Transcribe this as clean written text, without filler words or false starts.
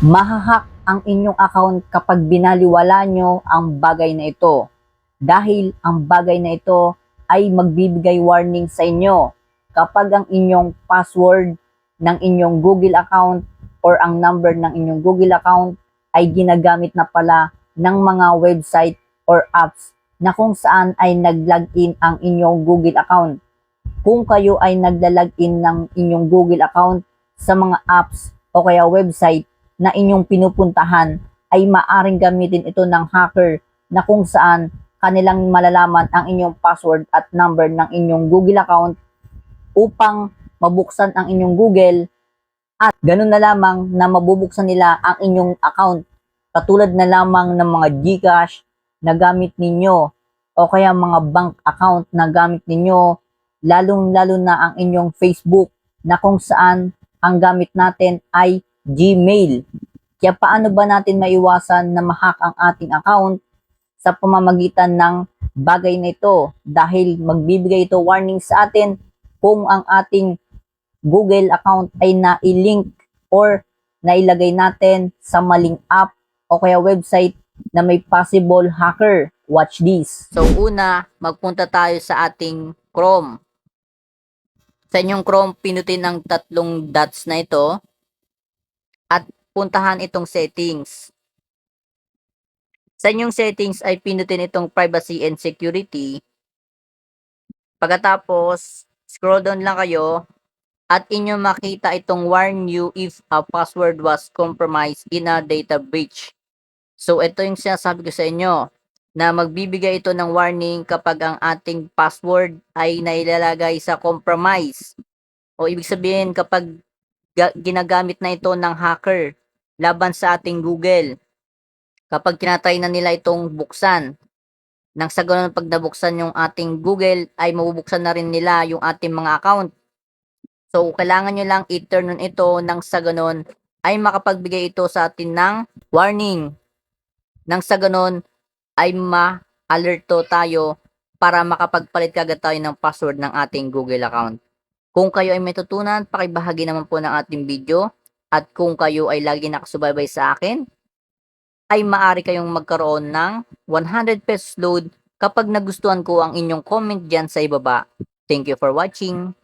Mahahack ang inyong account kapag binaliwala nyo ang bagay na ito. Dahil ang bagay na ito ay magbibigay warning sa inyo kapag ang inyong password ng inyong Google account or ang number ng inyong Google account ay ginagamit na pala ng mga website or apps na kung saan ay nag-login ang inyong Google account. Kung kayo ay nagla-login ng inyong Google account sa mga apps o kaya website na inyong pinupuntahan, ay maaring gamitin ito ng hacker na kung saan kanilang malalaman ang inyong password at number ng inyong Google account upang mabuksan ang inyong Google at ganun na lamang na mabubuksan nila ang inyong account. Katulad na lamang ng mga GCash na gamit ninyo o kaya mga bank account na gamit ninyo, lalong-lalo na ang inyong Facebook na kung saan ang gamit natin ay Gmail. Kaya paano ba natin maiwasan na ma-hack ang ating account? Sa pamamagitan ng bagay na ito, dahil magbibigay ito warning sa atin kung ang ating Google account ay na-link or nailagay natin sa maling app o kaya website na may possible hacker. Watch this. So una, magpunta tayo sa ating Chrome. Sa inyong Chrome, pinutin ang tatlong dots na ito at puntahan itong settings. Sa inyong settings ay pinutin itong privacy and security. Pagkatapos, scroll down lang kayo at inyo makita itong warn you if a password was compromised in a data breach. So ito yung sinasabi ko sa inyo na magbibigay ito ng warning kapag ang ating password ay nailalagay sa compromise. O ibig sabihin kapag ginagamit na ito ng hacker laban sa ating Google. Kapag tinatry na nila itong buksan, nang sa ganun pag nabuksan yung ating Google ay mabubuksan na rin nila yung ating mga account. So kailangan nyo lang i-turn on ito nang sa ganun ay makapagbigay ito sa atin ng warning. Nang sa ganun ay ma-alerto tayo para makapagpalit kagad tayo ng password ng ating Google account. Kung kayo ay may tutunan, pakibahagi naman po ng ating video. At kung kayo ay lagi nakasubaybay sa akin, ay maaari kayong magkaroon ng 100 pesos load kapag nagustuhan ko ang inyong comment dyan sa ibaba. Thank you for watching.